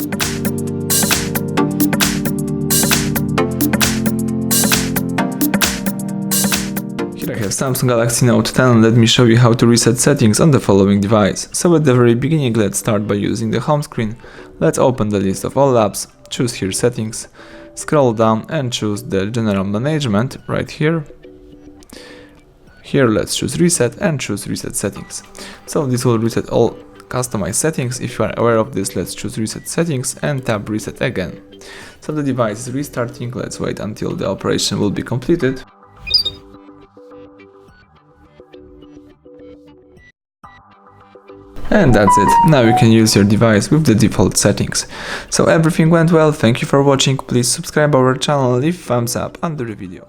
Here I have Samsung Galaxy Note 10. Let me show you how to reset settings on the following device. So at the very beginning, let's start by using the home screen. Let's open the list of all apps, choose here settings, scroll down and choose the general management right here. Here let's choose reset and choose reset settings. So this will reset all customized settings. If you are aware of this, let's choose reset settings and tap reset again. So the device is restarting. Let's wait until the operation will be completed. And that's it. Now you can use your device with the default settings. So everything went well. Thank you for watching. Please subscribe our channel, leave thumbs up under the video.